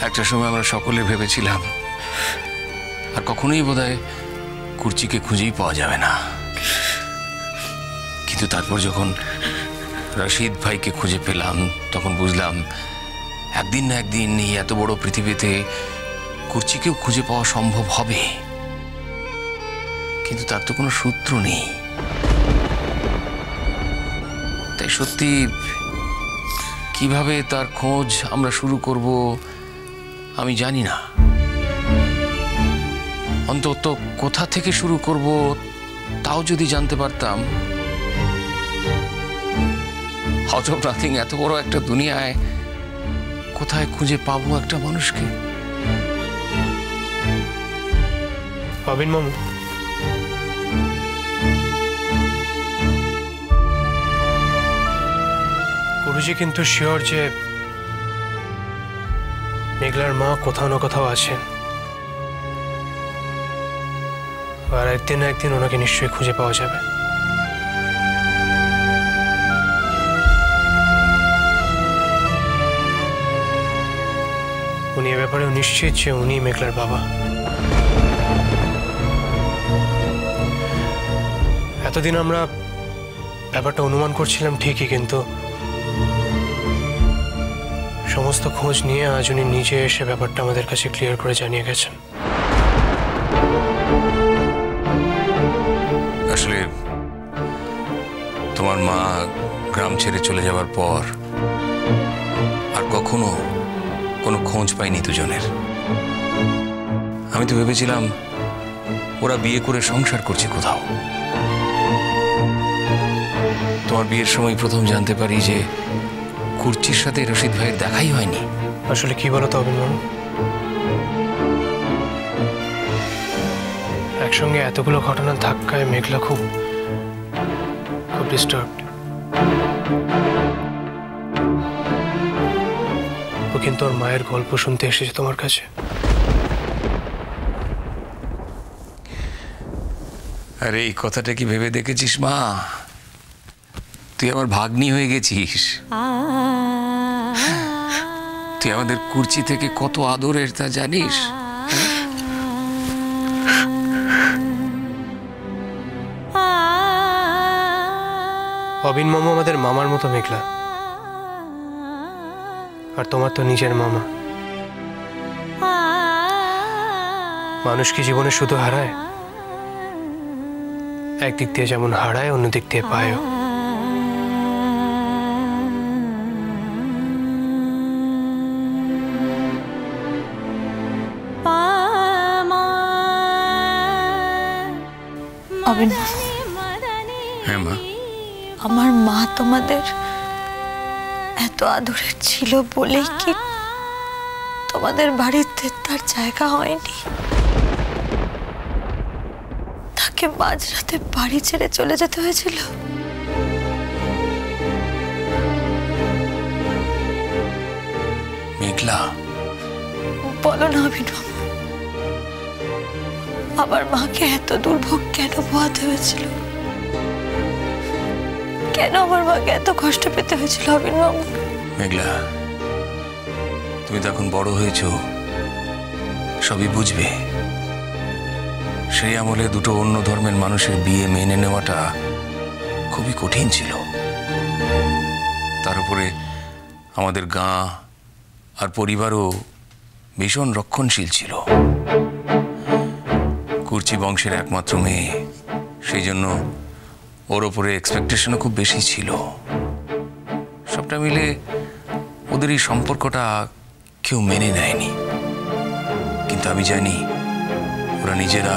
একটা সময় আমরা সকলে ভেবেছিলাম আর কখনোই বোধহয় কুর্চিকে খুঁজেই পাওয়া যাবে না, কিন্তু তারপর যখন রশিদ ভাইকে খুঁজে পেলাম তখন বুঝলাম একদিন না একদিন এই এত বড় পৃথিবীতে কুর্চিকেও খুঁজে পাওয়া সম্ভব হবে, কিন্তু তার তো কোনো সূত্র নেই। তাই সত্যি কিভাবে তার খোঁজ আমরা শুরু করব আমি জানি না। অন্তত কোথা থেকে শুরু করব তাও যদি জানতে পারতাম। আউট অফ নাথিং এত বড় একটা দুনিয়ায় কোথায় খুঁজে পাবো একটা মানুষকে? অবিন মামু, গুরুজি কিন্তু শিওর যে মেঘলার মা কোথাও না কোথাও আছেন, আর একদিন না একদিন ওনাকে নিশ্চয়ই খুঁজে পাওয়া যাবে। উনি এ ব্যাপারেও নিশ্চিত যে উনি মেঘলার বাবা। এতদিন আমরা ব্যাপারটা অনুমান করছিলাম ঠিকই, কিন্তু সমস্ত খোঁজ নিয়ে আজ উনি নিজে এসে ব্যাপারটা আমাদের কাছে ক্লিয়ার করে জানিয়ে গেছেন। আসলে তোমার মা গ্রাম ছেড়ে চলে যাওয়ার পর আর কখনো কোনো খোঁজ পাইনি দুজনের। আমি তো ভেবেছিলাম ওরা বিয়ে করে সংসার করছে কোথাও। তোমার বিয়ের সময় প্রথম জানতে পারি যে কুর্চির সাথে রশিদ ভাইয়ের দেখাই হয়নি। আসলে কি বলতো অভিমান, একসঙ্গে এতগুলো ঘটনার ধাক্কায় মেঘলা খুব ডিস্টার্বড। ও কিন্তু ওর মায়ের গল্প শুনতে এসেছে তোমার কাছে। আরে এই কথাটা কি ভেবে দেখেছিস মা? তুই আমার ভাগ্নি হয়ে গেছিস। তুই আমাদের কুর্চি থেকে কত আদরের তা জানিস? অবিন মামু আমাদের মামার মতো মেঘলা, আর তোমার তো নিজের মামা। মানুষ কি জীবনে শুধু হারায়? একদিক দিয়ে যেমন হারায় অন্য দিক দিয়ে পায়ও। অবিন, হ্যাঁ মা, আমার মা তোমাদের এত আদরের ছিল বলেই কি তোমাদের বাড়িতে তার জায়গা হয়নি? তাকে মাঝরাতে বাড়ি ছেড়ে চলে যেতে হয়েছিল? মেঘলা, বলো না অভিনব, আমার মাকে এত দুর্ভোগ কেন পোহাতে হয়েছিল? কেন আমার মাকে এত কষ্ট পেতে হয়েছিল অভিনব? মেঘলা, তুমি তো এখন বড় হয়েছ, সবই বুঝবে। সেই আমলে দুটো অন্য ধর্মের মানুষের বিয়ে মেনে নেওয়াটা খুবই কঠিন ছিল। তার উপরে আমাদের গাঁ আর পরিবারও ভীষণ রক্ষণশীল ছিল। কুর্চি বংশের একমাত্র মেয়ে, সেই জন্য ওর ওপরে এক্সপেকটেশনও খুব বেশি ছিল। সবটা মিলে ওদের এই সম্পর্কটা কেউ মেনে নেয়নি। কিন্তু আমি জানি ওরা নিজেরা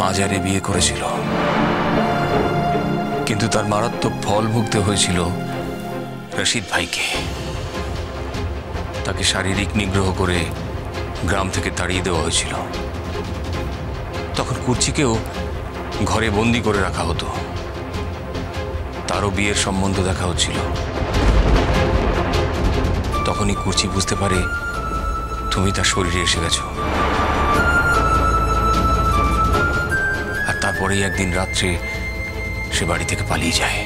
মাজারে বিয়ে করেছিল, কিন্তু তার মারাত্মক ফল ভুগতে হয়েছিল রশিদ ভাইকে। তাকে শারীরিক নিগ্রহ করে গ্রাম থেকে তাড়িয়ে দেওয়া হয়েছিল। তখন কুর্চিকেও ঘরে বন্দি করে রাখা হতো, তারও বিয়ের সম্বন্ধ দেখা হচ্ছিল। তখনই কুর্চি বুঝতে পারে তুমি তার শরীরে এসে গেছো। আর তারপরেই একদিন রাত্রে সে বাড়ি থেকে পালিয়ে যায়।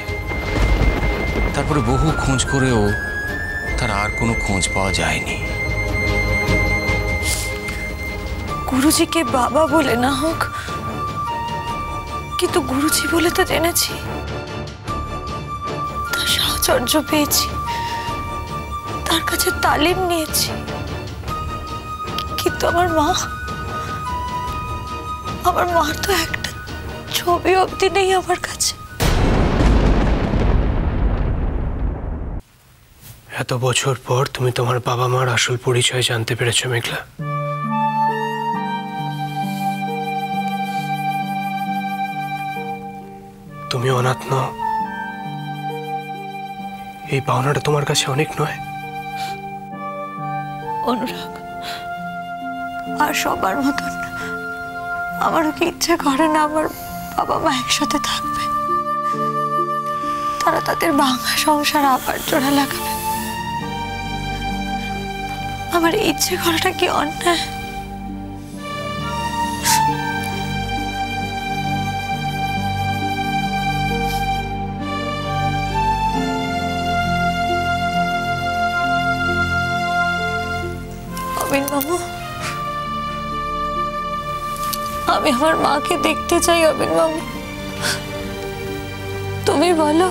তারপরে বহু খোঁজ করেও তার আর কোনো খোঁজ পাওয়া যায়নি। গুরুজিকে বাবা বলে না হোক, কিন্তু গুরুজি বলে তো জেনেছি, তার সাহচর্য পেয়েছি, তার কাছে তালিম নিয়েছি। কিন্তু আমার মার তো একটা ছবি অবধি নেই আমার কাছে। এত বছর পর তুমি তোমার বাবা মার আসল পরিচয় জানতে পেরেছো মেঘলা। তুমি অনাথ নও, এই পাওনাটা তোমার কাছে অনেক নয়? অনুরাগ, আর সবার মতন আমারও কি ইচ্ছে করে না আমার বাবা মা একসাথে থাকবে, তারা তাদের ভাঙা সংসার আবার জোড়া লাগাবে? আমার ইচ্ছে করাটা কি অন্যায়? অবিন বাবু, আমি আমার মাকে দেখতে চাই। অবিন বাবু, তুমি বলো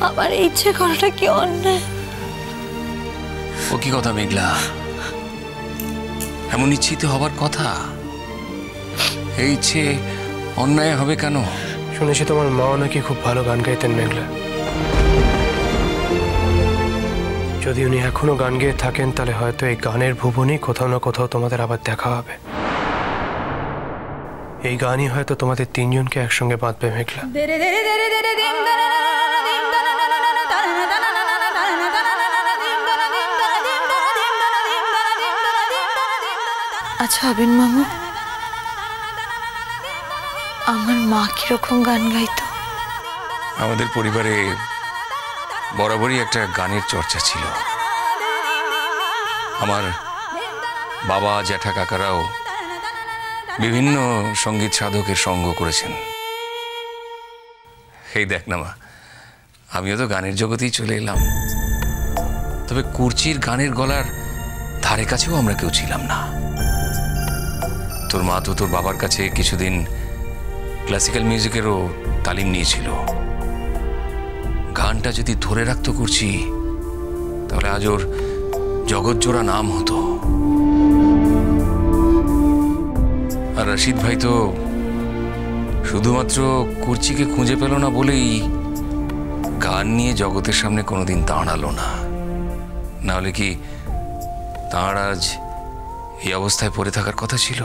আমার ইচ্ছে করাটা কি অন্যায়? ও কি কথা মেঘলা, এমন ইচ্ছিত হবার কথা? এই ইচ্ছে অন্যায় হবে কেন? শুনেছি তোমার মাও নাকি খুব ভালো গান গাইতেন মেঘলা। যদি উনি এখনো গান গেয়ে থাকেন তাহলে হয়তো এই গানের ভুবনই কোথাও না কোথাও তোমাদের আবার দেখা হবে। এই গানই হয়তো তোমাদের তিনজনকে একসঙ্গে বাঁধবে মেঘলা। আচ্ছা অবিন মামু, আমার মা কিরকম গান গাইতো? আমাদের পরিবারে বরাবরই একটা গানের চর্চা ছিল। আমার বাবা জ্যাঠা কাকারাও বিভিন্ন সঙ্গীত সাধকের সঙ্গ করেছেন। এই দেখ না মা, আমিও তো গানের জগতেই চলে এলাম। তবে কুর্চির গানের গলার ধারে কাছেও আমরা কেউ ছিলাম না। তোর মা তো তোর বাবার কাছে কিছুদিন ক্লাসিক্যাল মিউজিকেরও তালিম নিয়েছিল। গানটা যদি ধরে রাখতো কুর্চি, তাহলে আজ ওর জগৎজোড়া নাম হতো। আর রশিদ ভাই তো শুধুমাত্র কুর্চিকে খুঁজে পেল না বলেই গান নিয়ে জগতের সামনে কোনোদিন দাঁড়ালো না। নাহলে কি তাঁর আজ এই অবস্থায় পড়ে থাকার কথা ছিল?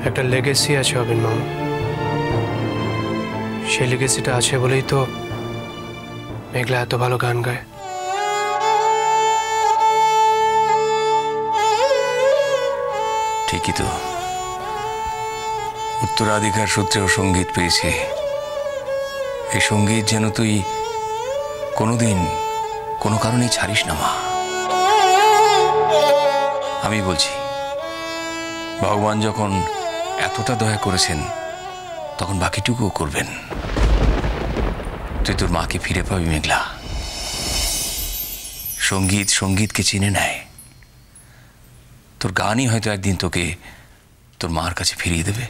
একটা লেগেসি আছে অবিন মামু, সেই লেগেসিটা আছে বলেই তো মেঘলা এত ভালো গান গায়। ঠিকই তো, উত্তরাধিকার সূত্রেও সঙ্গীত পেয়েছে। এই সঙ্গীত যেন তুই কোনোদিন কোনো কারণেই ছাড়িস না মা। আমি বলছি, ভগবান যখন এতটা দয়া করেছেন, তখন বাকিটুকুও করবেন। তুই তোর মাকে ফিরে পাবি মেঘলা। সঙ্গীত সঙ্গীতকে চিনে নেয়। তোর গানই হয়তো একদিন তোকে তোর মার কাছে ফিরিয়ে দেবে।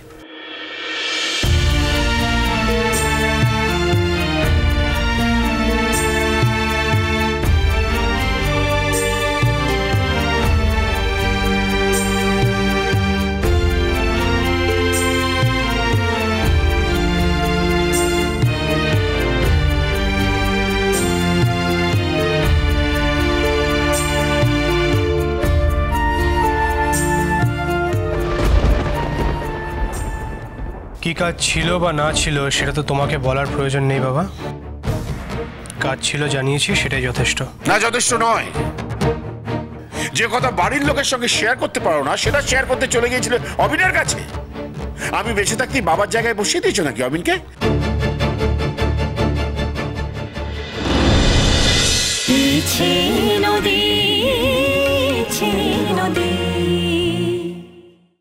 কি কাজ ছিল বা না ছিল সেটা তো তোমাকে বলার প্রয়োজন নেই বাবা। কাজ ছিল জানিয়েছি, সেটাই যথেষ্ট। না, যথেষ্ট নয়। যে কথা বাড়ির লোকের সঙ্গে শেয়ার করতে পারো না, সেটা শেয়ার করতে চলে গিয়েছিল অবিনের কাছে। আমি বেঁচে থাকতেই বাবার জায়গায় বসিয়ে দিয়েছো নাকি অবিনকে? নদী